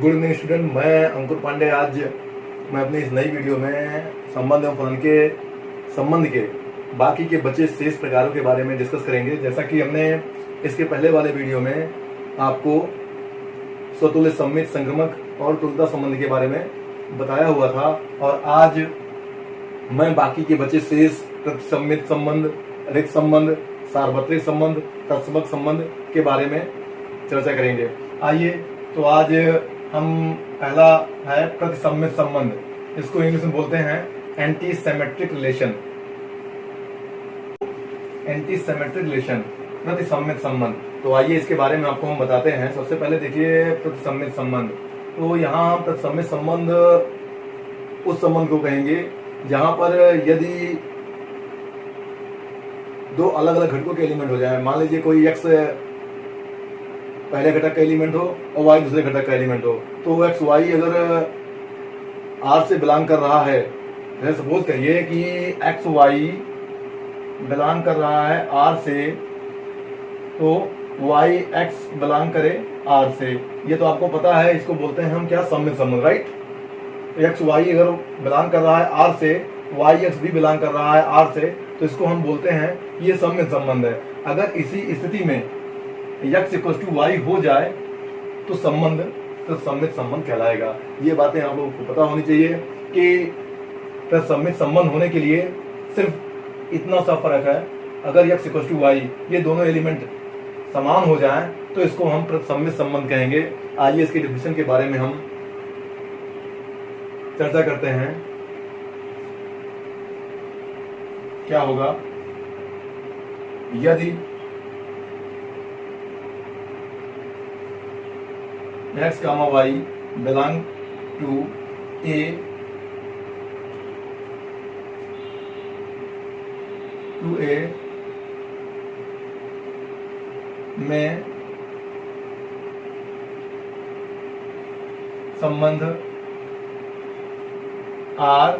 Good evening student, मैं अंकुर पांडे। आज मैं अपनी इस नई वीडियो में संबंध एवं फलन के संबंध के बाकी के बचे शेष प्रकारों के बारे में डिस्कस करेंगे। जैसा कि हमने इसके पहले वाले वीडियो में आपको स्वतुल्य सममित संक्रमक और तुल्यता संबंध के बारे में बताया हुआ था, और आज मैं बाकी के बचे शेष प्रतिसम्मित संबंध, रिक्त संबंध, सार्वत्रिक संबंध, तत्समक संबंध के बारे में चर्चा करेंगे। आइए, तो आज हम पहला है प्रतिसम्मित संबंध। इसको इंग्लिश में बोलते हैं anti symmetric relation. Anti symmetric relation, प्रतिसम्मित संबंध। तो आइए इसके बारे में आपको हम बताते हैं। सबसे पहले देखिए प्रतिसम्मित संबंध। तो यहाँ प्रतिसम्मित संबंध उस संबंध को कहेंगे जहां पर यदि दो अलग अलग घटकों के एलिमेंट हो जाए। मान लीजिए कोई x पहले घटक का एलिमेंट हो और y दूसरे घटक का एलिमेंट हो, तो x y अगर R से बिलोंग कर रहा है, जैसे सपोज करिए कि x y बिलोंग कर रहा है R से, तो y x बिलोंग करे R से। ये तो आपको पता है, इसको बोलते हैं हम क्या, सम्मित संबंध, राइट। एक्स वाई अगर बिलोंग कर रहा है आर से, वाई एक्स भी बिलोंग कर रहा है आर से, तो इसको हम बोलते हैं ये सम्मित संबंध है। अगर इसी स्थिति में एक्स इक्वल टू वाई हो जाए तो संबंध प्रतिसम्मित संबंध कहलाएगा। ये बातें आप लोगों को पता होनी चाहिए कि प्रतिसम्मित संबंध होने के लिए सिर्फ इतना सा फर्क है। अगर एक्स इक्वल टू वाई ये दोनों एलिमेंट समान हो जाए तो इसको हम प्रतिसम्मित संबंध कहेंगे। आइए इसके डिफिनेशन के बारे में हम चर्चा करते हैं। क्या होगा यदि x, y belong to A में संबंध R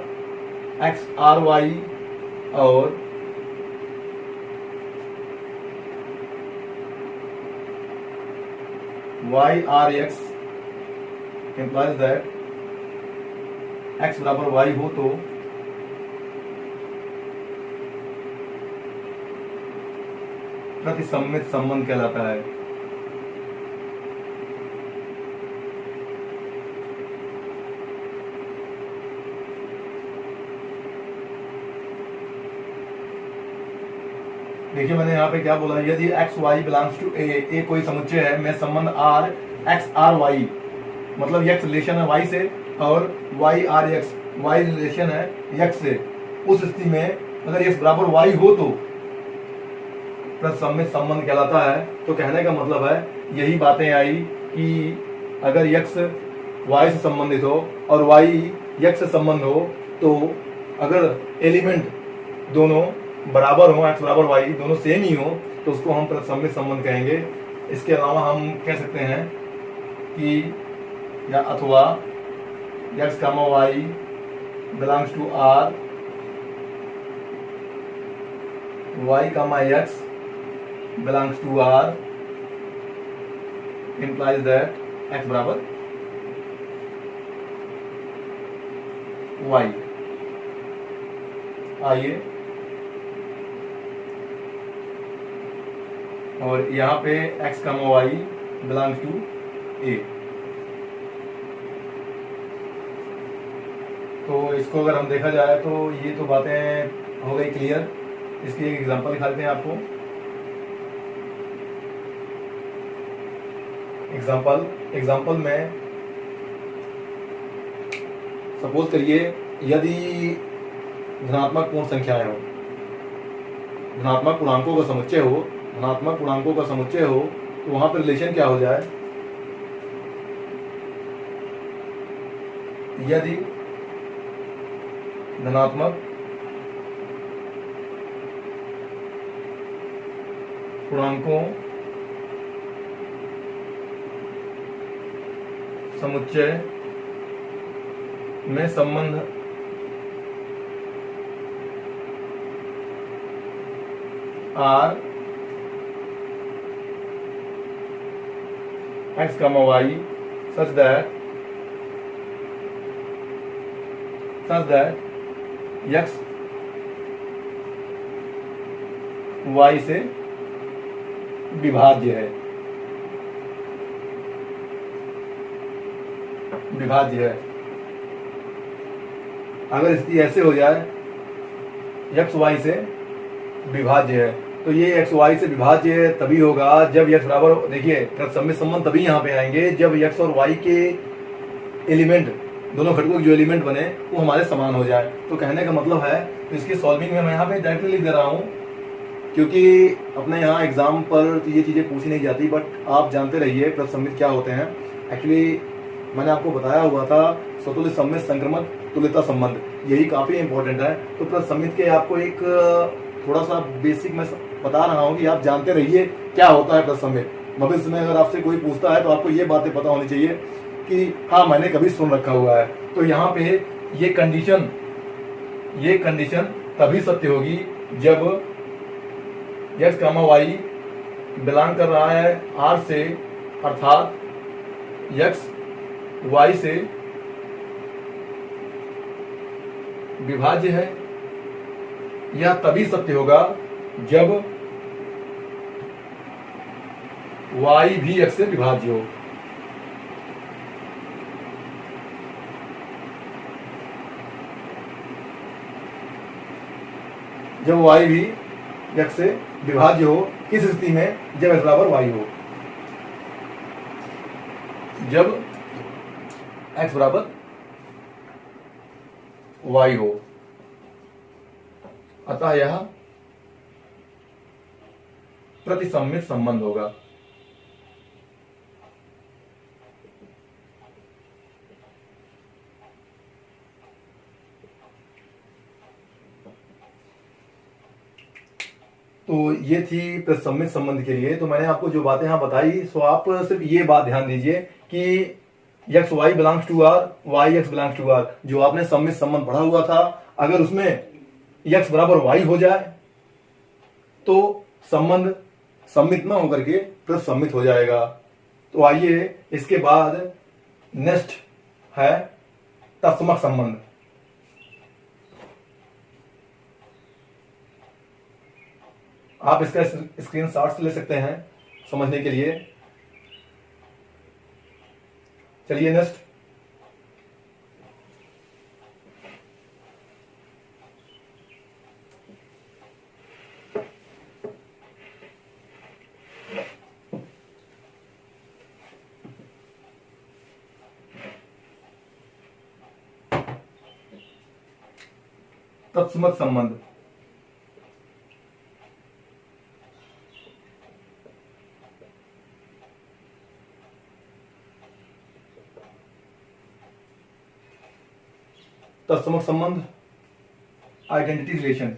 x R y और y R x implies that x बराबर y हो तो प्रतिसम्मित संबंध कहलाता है। देखिए मैंने यहाँ पे क्या बोला, यदि x y belongs to A कोई समुच्चय है में संबंध आर एक्स आर वाई, मतलब एक्स रिलेशन है वाई से और y R x y relation है एक्स से, उस स्थिति में अगर एक्स बराबर वाई हो तो प्रतिसम्मित संबंध कहलाता है। तो कहने का मतलब है यही बातें आई कि अगर एक्स वाई से संबंधित हो और वाई एक्स से संबंध हो, तो अगर एलिमेंट दोनों बराबर हो, एक्स बराबर वाई दोनों सेम ही हो, तो उसको हम प्रतिसम्मित संबंध कहेंगे। इसके अलावा हम कह सकते हैं कि या अथवा x comma y belongs to R, y comma x belongs to R implies that x बराबर वाई। आइए, और यहाँ पे x comma y belongs to A. तो इसको अगर हम देखा जाए तो ये तो बातें हो गई क्लियर। इसकी एक एग्जांपल दिखा देते हैं आपको। एग्जांपल में सपोज करिए यदि धनात्मक पूर्ण संख्याएं हो, धनात्मक पूर्णांकों का समुच्चय हो, धनात्मक पूर्णांकों का समुच्चय हो, तो वहां पर रिलेशन क्या हो जाए, यदि धनात्मक पूर्णांकों समुच्चय में संबंध R x, y such that such that x y से विभाज्य है, विभाज्य है। अगर स्थिति ऐसे हो जाए x y से विभाज्य है, तो ये x y से विभाज्य तभी होगा जब x बराबर, देखिए तत्सममित संबंध तभी यहाँ पे आएंगे जब x और y के एलिमेंट, दोनों घटकों के जो एलिमेंट बने वो हमारे समान हो जाए। तो कहने का मतलब है, तो इसकी सॉल्विंग में मैं यहाँ पे डायरेक्टली लिख दे रहा हूँ, क्योंकि अपने यहाँ एग्जाम पर तो ये चीज़ें पूछी नहीं जाती, बट आप जानते रहिए तत्सममित क्या होते हैं। एक्चुअली मैंने आपको बताया हुआ था स्वतुल्य सम्मित संक्रमण तुल्यता संबंध, यही काफ़ी इंपॉर्टेंट है। तो तत्सममित के आपको एक थोड़ा सा बेसिक मैं बता रहा हूँ कि आप जानते रहिए क्या होता है तत्सममित। भविष्य में अगर आपसे कोई पूछता है तो आपको ये बातें पता होनी चाहिए कि हाँ मैंने कभी सुन रखा हुआ है। तो यहाँ पे ये कंडीशन तभी सत्य होगी जब x, y बिलोंग कर रहा है R से, अर्थात x y से विभाज्य है। यह तभी सत्य होगा जब y भी x से विभाज्य हो। जब y भी x से विभाज्य हो, किस स्थिति में? जब x बराबर y हो, जब x बराबर y हो। अतः यह प्रतिसम्मित संबंध होगा। तो ये थी प्रतिसम्मित संबंध के लिए। तो मैंने आपको जो बातें यहाँ बताई, सो आप सिर्फ ये बात ध्यान दीजिए कि x y belongs to r, y x belongs to r, जो आपने सम्मित संबंध पढ़ा हुआ था, अगर उसमें x बराबर y हो जाए तो संबंध सम्मित न होकर के प्रतिसम्मित हो जाएगा। तो आइए इसके बाद नेक्स्ट है तत्समक संबंध। आप इसका स्क्रीनशॉट ले सकते हैं समझने के लिए। चलिए नेक्स्ट, तत्समक संबंध। तत्समक संबंध, आइडेंटिटी रिलेशन।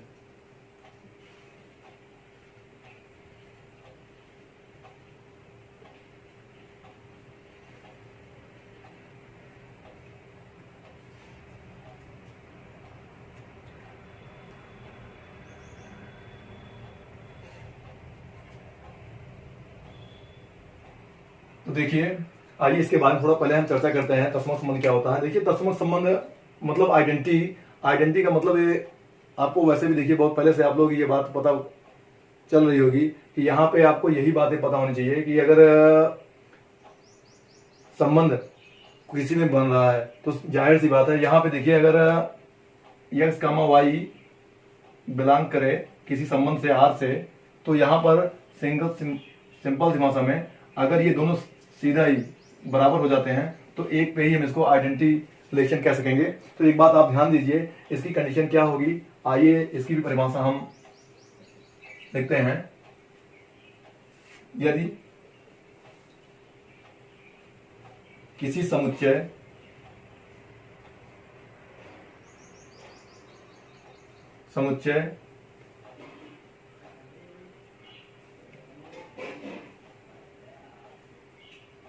तो देखिए, आइए इसके बारे में थोड़ा पहले हम चर्चा करते हैं तत्समक संबंध क्या होता है। देखिए तत्समक संबंध मतलब आइडेंटिटी का मतलब ये आपको वैसे भी देखिए बहुत पहले से आप लोग ये बात पता चल रही होगी कि यहाँ पे आपको यही बातें पता होनी चाहिए कि अगर संबंध किसी में बन रहा है तो जाहिर सी बात है, यहाँ पे देखिए अगर x, y बिलोंग करे किसी संबंध से r से, तो यहाँ पर सिंपल सी भाषा में अगर ये दोनों सीधा ही बराबर हो जाते हैं तो एक पे ही हम इसको आइडेंटिटी रिलेशन कह सकेंगे। तो एक बात आप ध्यान दीजिए, इसकी कंडीशन क्या होगी। आइए इसकी भी परिभाषा हम देखते हैं। यदि किसी समुच्चय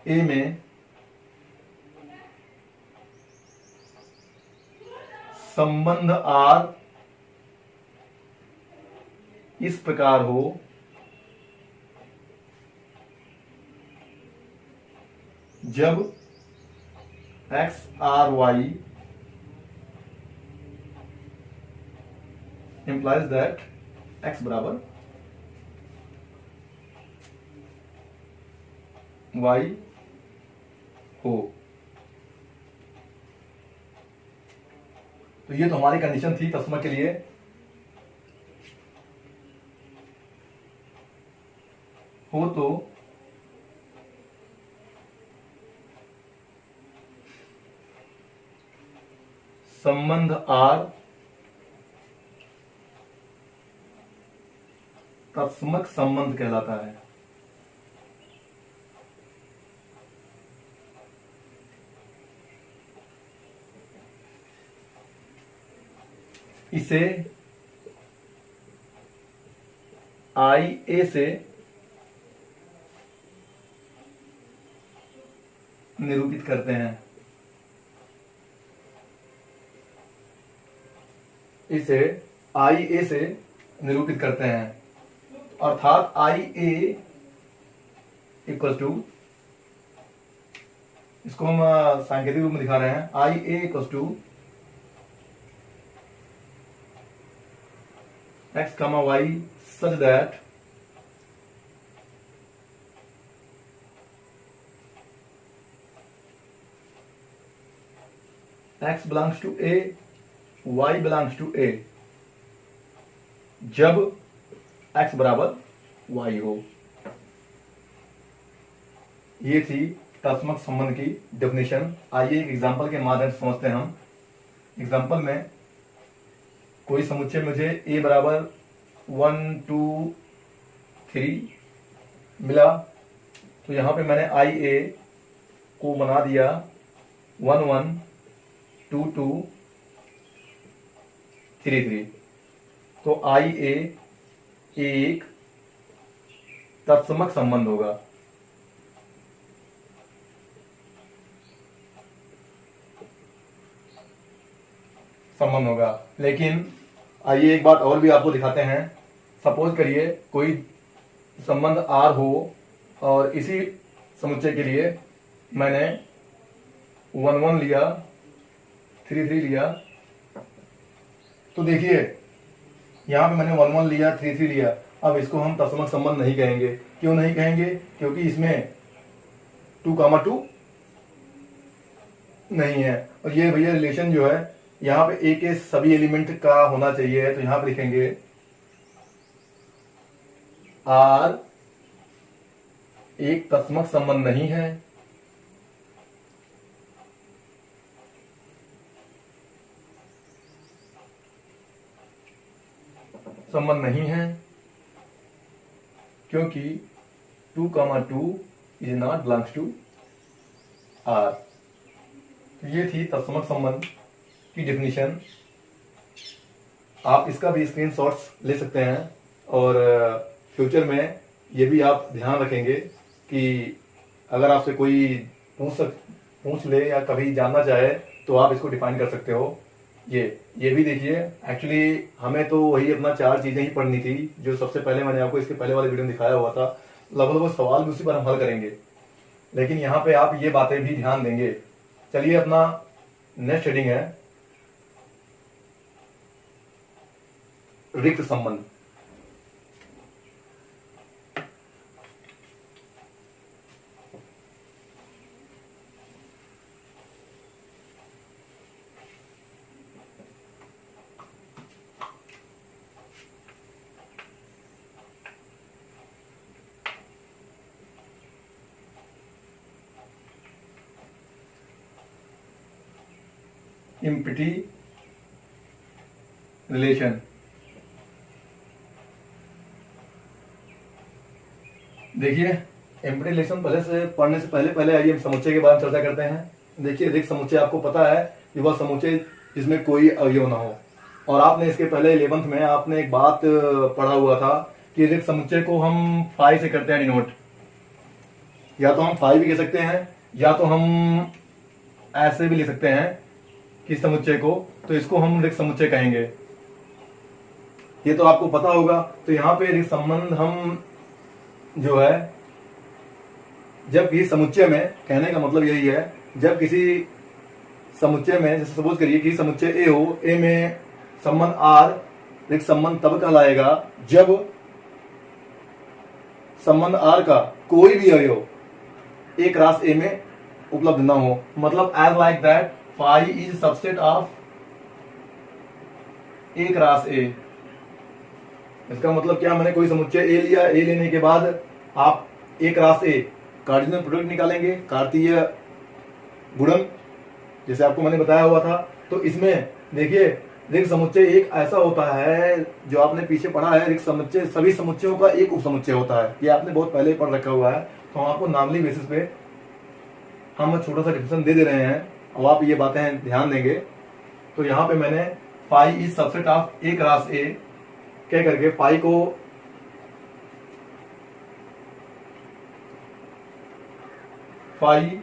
ए में संबंध R इस प्रकार हो जब x r y implies that x बराबर y हो। तो ये तो हमारी कंडीशन थी तस्मा के लिए। हो तो संबंध R तत्समक संबंध कहलाता है। इसे IA से निरूपित करते हैं। इसे IA से निरूपित करते हैं, अर्थात IA इक्वल टू, इसको हम सांकेतिक रूप में दिखा रहे हैं, IA equal to x, y such that x belongs to A, y belongs to A, जब x बराबर y हो। ये थी तत्समक संबंध की डेफिनेशन। आइए एक एग्जांपल के माध्यम से समझते हैं हम। एग्जांपल में कोई समुच्चय मुझे a बराबर 1 2 3 मिला, तो यहां पे मैंने IA को बना दिया 1 1 2 2 3 3। तो IA एक तत्समक संबंध होगा। लेकिन आइए एक बात और भी आपको दिखाते हैं। सपोज करिए कोई संबंध R हो और इसी समुच्चय के लिए मैंने 1 1 लिया, 3 3 लिया। तो देखिए यहां पे मैंने 1 1 लिया, 3 3 लिया। अब इसको हम तत्समक संबंध नहीं कहेंगे। क्यों नहीं कहेंगे? क्योंकि इसमें 2 2 नहीं है। और ये भैया रिलेशन जो है यहां पे A के सभी एलिमेंट का होना चाहिए। तो यहां पे लिखेंगे R एक तत्समक संबंध नहीं है, क्योंकि 2 2 is not belongs to R। तो ये थी तत्समक संबंध की डेफिनेशन। आप इसका भी स्क्रीनशॉट्स ले सकते हैं और फ्यूचर में ये भी आप ध्यान रखेंगे कि अगर आपसे कोई पूछ ले या कभी जानना चाहे तो आप इसको डिफाइन कर सकते हो। ये भी देखिए, एक्चुअली हमें तो वही अपना 4 चीजें ही पढ़नी थी जो सबसे पहले मैंने आपको इसके पहले वाले वीडियो में दिखाया हुआ था। लगभग सवाल भी उसी पर हम हल करेंगे, लेकिन यहाँ पे आप ये बातें भी ध्यान देंगे। चलिए अपना नेक्स्ट हेडिंग है रिक्त संबंध। Empty relation. देखिए एम्प्टी रिलेशन पढ़ने से पहले आइए हम समुच्चय के बारे में चर्चा करते हैं। देखिए रिक्त समुच्चय आपको पता है कि वह समुच्चय जिसमें कोई अवयव ना हो। और आपने इसके पहले 11th में आपने एक बात पढ़ा हुआ था कि रिक्त समुच्चय को हम फाई से करते हैं डिनोट। या तो हम फाई भी कह सकते हैं या तो हम ऐसे भी लिख सकते हैं कि समुच्चय को, तो इसको हम रिक्त समुच्चय कहेंगे। ये तो आपको पता होगा। तो यहाँ पे रिक्त संबंध हम जो है जब किसी समुच्चय में, कहने का मतलब यही है, जब किसी समुच्चय में, जैसे सपोज करिए कि समुच्चय ए हो, ए में संबंध R रिक्त संबंध तब कहलाएगा जब संबंध आर का कोई भी अवयव एक रास ए में उपलब्ध न हो। मतलब as like that phi is subset of A cross ए। इसका मतलब क्या, मैंने कोई समुच्चय ए लिया, ए लेने के बाद आप एक रास ए कार्डिनल प्रोडक्ट निकालेंगे, कार्तीय गुणन, जैसे आपको मैंने बताया हुआ था। तो इसमें देखिए रिक्त समुच्चय एक ऐसा होता है जो आपने पीछे पढ़ा है, रिक्त समुच्चय सभी समुच्चयों का एक उप समुच्चय होता है। ये आपने बहुत पहले पढ़ रखा हुआ है, तो हम आपको नामली बेसिस पे हम छोटा सा डिफिनेशन दे दे रहे हैं और आप ये बातें ध्यान देंगे। तो यहाँ पे मैंने phi is subset of A cross ए कह करके फाई को फाई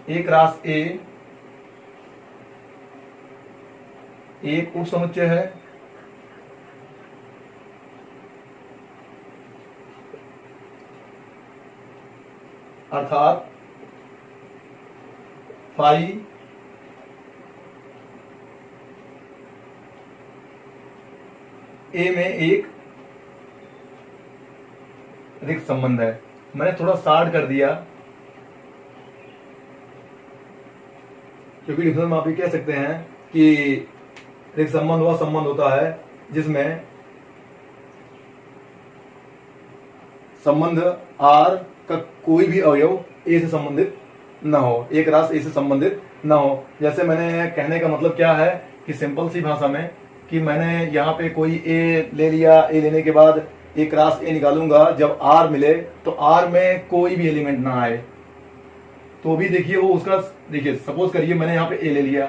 एक रास ए एक उप समुच्चय है, अर्थात फाई ए में एक रिक्त संबंध है। मैंने थोड़ा शार्ट कर दिया क्योंकि डिफरेंस में आप ये कह सकते हैं कि रिक्त संबंध वह संबंध होता है जिसमें संबंध आर का कोई भी अवयव ए से संबंधित न हो, एक रास ए से संबंधित न हो। जैसे मैंने कहने का मतलब क्या है कि सिंपल सी भाषा में कि मैंने यहाँ पे कोई ए ले लिया, ए लेने के बाद एक रास ए निकालूंगा, जब आर मिले तो आर में कोई भी एलिमेंट ना आए तो भी देखिए वो उसका, देखिए सपोज करिए मैंने यहाँ पे ए ले लिया,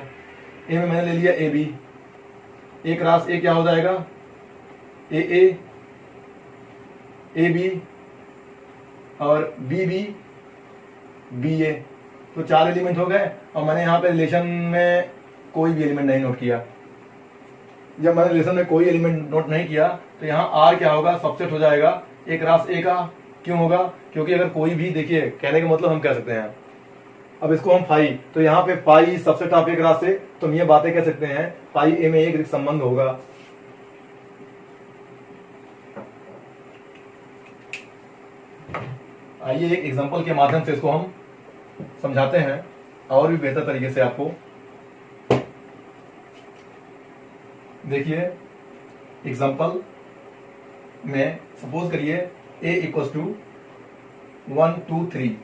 ए में मैंने ले लिया ए बी, एक रास ए क्या हो जाएगा, ए ए, ए बी और बी बी, बी ए, तो 4 एलिमेंट हो गए। और मैंने यहाँ पे रिलेशन में कोई भी एलिमेंट नहीं नोट किया। जब मैंने रिलेशन में कोई एलिमेंट नोट नहीं किया तो यहाँ आर क्या होगा, सबसेट हो जाएगा एक रास ए का। क्यों होगा, क्योंकि अगर कोई भी, देखिए कहने का मतलब हम कह सकते हैं, अब इसको हम फाई, तो यहाँ पे phi subset of A cross ए, तो हम ये बातें कह सकते हैं फाई ए में एक रिक्त संबंध होगा। आइए एक एग्जांपल के माध्यम से इसको हम समझाते हैं और भी बेहतर तरीके से आपको। देखिए एग्जांपल में सपोज करिए a इक्वल्स टू 1 2 3,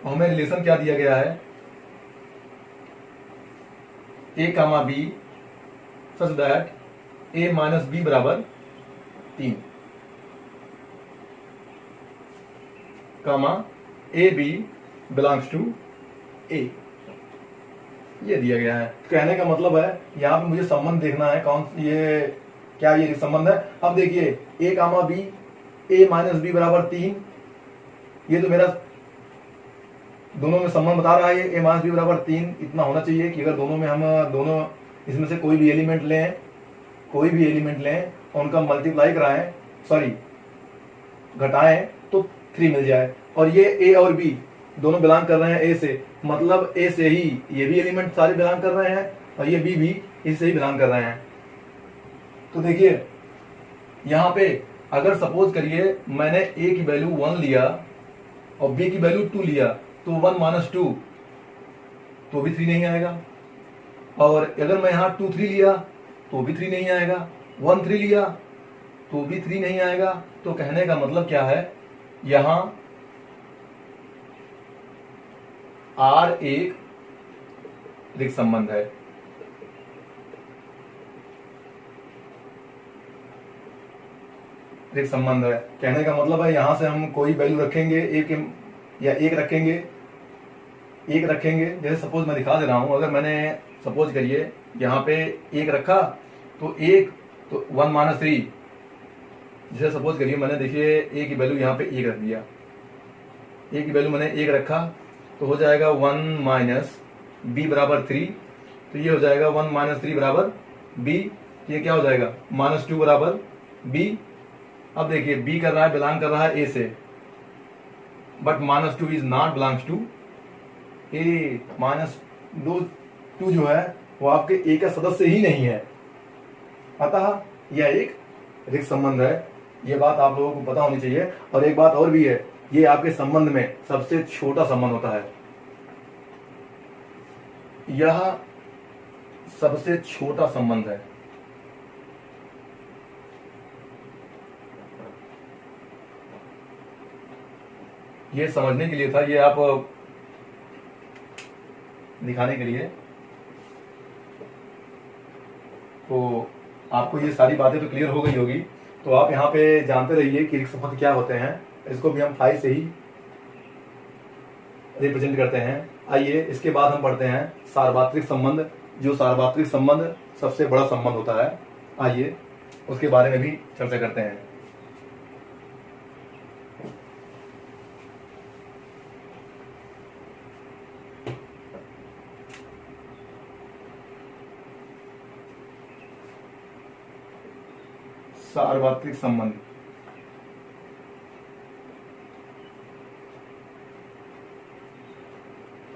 हमें रिलेशन क्या दिया गया है, a comma b such that a minus B बराबर 3 comma A B belongs to A, ये दिया गया है। कहने का मतलब है यहाँ पे मुझे संबंध देखना है, कौन ये क्या ये संबंध है। अब देखिए ए कामा बी, ए माइनस बी बराबर 3, ये तो मेरा दोनों में संबंध बता रहा है। ए माइनस बी बराबर 3 इतना होना चाहिए कि अगर दोनों में हम दोनों इसमें से कोई भी एलिमेंट लें, कोई भी एलिमेंट लें और उनका मल्टीप्लाई कराएं, सॉरी घटाएं तो 3 मिल जाए। और ये ए और बी दोनों बिलोंग कर रहे हैं ए से, मतलब ए से ही ये भी एलिमेंट सारे बिलोंग कर रहे हैं और ये बी भी इससे ही बिलोंग कर रहे हैं। तो देखिए यहाँ पे अगर सपोज करिए मैंने ए की वैल्यू 1 लिया और बी की वैल्यू 2 लिया, तो 1 माइनस 2 तो भी 3 नहीं आएगा। और अगर मैं यहाँ 2 3 लिया तो भी 3 नहीं आएगा, 1 3 लिया तो भी 3 नहीं आएगा। तो कहने का मतलब क्या है, यहाँ आर एक रिक्त संबंध है। रिक्त संबंध है कहने का मतलब है यहां से हम कोई वैल्यू रखेंगे, एक या एक रखेंगे, एक रखेंगे। जैसे सपोज मैं दिखा दे रहा हूं, अगर मैंने सपोज करिए यहाँ पे एक रखा तो एक तो 1 माइनस 3, जैसे सपोज करिए मैंने देखिए ए की वैल्यू यहाँ पे एक रख दिया, ए की वैल्यू मैंने एक रखा तो हो जाएगा 1 माइनस बी बराबर 3, तो ये हो जाएगा 1 माइनस 3 बराबर बी, ये क्या हो जाएगा -2 बराबर बी। अब देखिए बी कर रहा है, बिलोंग कर रहा है ए से, but -2 is not belongs to A. -2 जो है वो आपके ए का सदस्य ही नहीं है। अतः यह एक रिक्त संबंध है। ये बात आप लोगों को पता होनी चाहिए। और एक बात और भी है, ये आपके संबंध में सबसे छोटा संबंध होता है। यह सबसे छोटा संबंध है। ये समझने के लिए था, ये आप दिखाने के लिए। तो आपको ये सारी बातें तो क्लियर हो गई होगी। तो आप यहाँ पे जानते रहिए कि रिक्त संबंध क्या होते हैं। इसको भी हम फाई से ही रिप्रेजेंट करते हैं। आइए इसके बाद हम पढ़ते हैं सार्वत्रिक संबंध। जो सार्वत्रिक संबंध सबसे बड़ा संबंध होता है, आइए उसके बारे में भी चर्चा करते हैं। सार्वत्रिक संबंध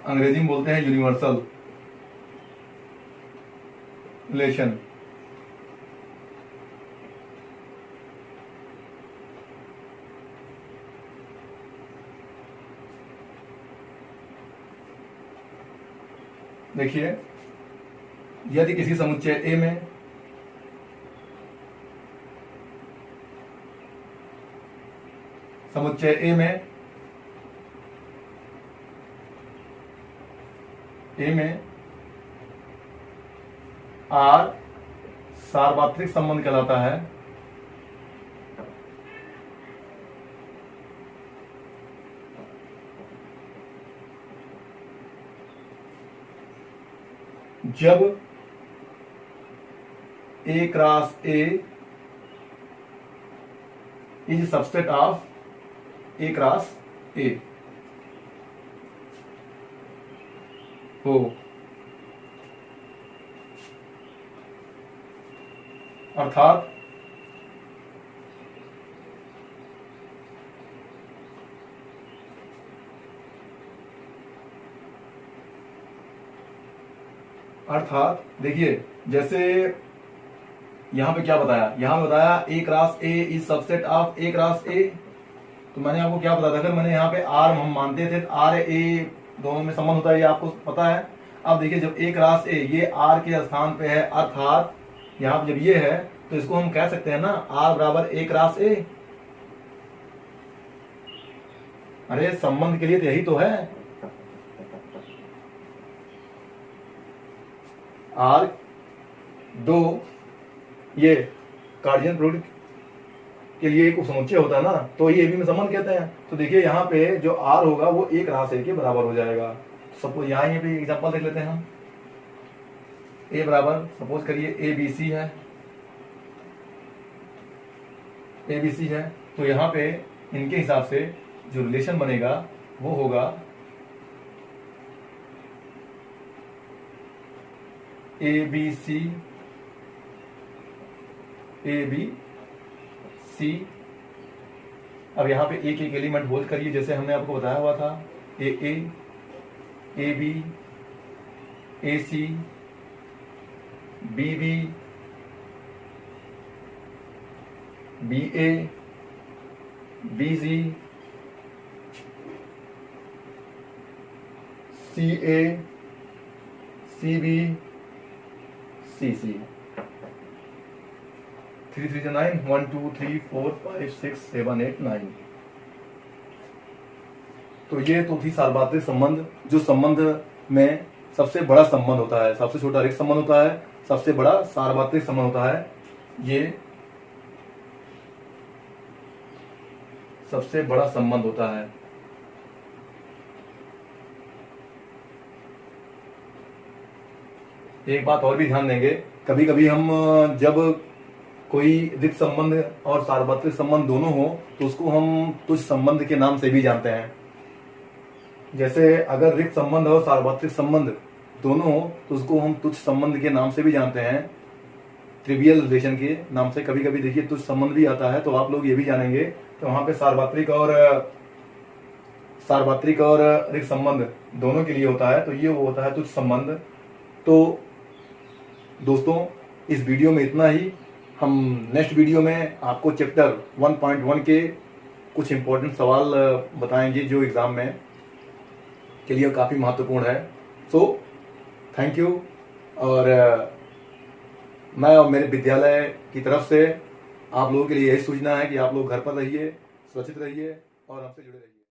अंग्रेजी में बोलते हैं यूनिवर्सल रिलेशन। देखिए, यदि किसी समुच्चय ए में आर सार्वत्रिक संबंध कहलाता है। जब A cross A is subset of A cross A हो। अर्थात देखिए, जैसे यहां पे क्या बताया, यहां बताया A cross A is subset of A cross A. तो मैंने आपको क्या बताया था, अगर मैंने यहाँ पे आर हम मानते थे तो आर ए दोनों में संबंध होता है, ये आपको पता है। अब देखिए, जब ए क्रॉस ए ये आर के स्थान पे है, अर्थात यहाँ पे जब ये है तो इसको हम कह सकते हैं ना आर बराबर ए क्रॉस ए। अरे संबंध के लिए तो यही तो है। आर दो ये कार्डियन प्रोडक्ट के लिए एक समुच्चय होता है ना, तो ये भी में संबंध कहते हैं। तो देखिए यहाँ पे जो आर होगा वो एक क्रॉस ए के बराबर हो जाएगा। सपोज यहाँ पे एग्जांपल देख लेते हैं हम। ए बराबर सपोज करिए ए बी सी है, ए बी सी है। तो यहाँ पे इनके हिसाब से जो रिलेशन बनेगा वो होगा ए बी सी अब यहाँ पे एक एक एलिमेंट होल्ड करिए, जैसे हमने आपको बताया हुआ था। A B A C B B B A B C C A C B C C 3 3 9 1 2 3 4 5 6 7 8 9। तो ये तो थी सार्वत्रिक संबंध, जो संबंध में सबसे बड़ा संबंध होता है। सबसे छोटा रिक्त संबंध होता है, सबसे बड़ा सार्वत्रिक संबंध होता है। ये सबसे बड़ा संबंध होता है। एक बात और भी ध्यान देंगे, कभी कभी हम जब कोई रिक्त संबंध और सार्वत्रिक संबंध दोनों हो तो उसको हम तुच्छ संबंध के नाम से भी जानते हैं। जैसे अगर रिक्त संबंध और सार्वत्रिक संबंध दोनों हो तो उसको हम तुच्छ संबंध के नाम से भी जानते हैं, ट्रिवियल रिलेशन के नाम से। कभी कभी देखिए तुच्छ संबंध भी आता है, तो आप लोग ये भी जानेंगे। तो वहां पे सार्वत्रिक और रिक्त संबंध दोनों के लिए होता है, तो ये वो होता है तुच्छ संबंध। तो दोस्तों, इस वीडियो में इतना ही। हम नेक्स्ट वीडियो में आपको चैप्टर 1.1 के कुछ इम्पोर्टेंट सवाल बताएंगे जो एग्ज़ाम में के लिए काफ़ी महत्वपूर्ण है। So thank you. और मैं और मेरे विद्यालय की तरफ से आप लोगों के लिए यही सूचना है कि आप लोग घर पर रहिए, सुरक्षित रहिए और हमसे जुड़े रहिए।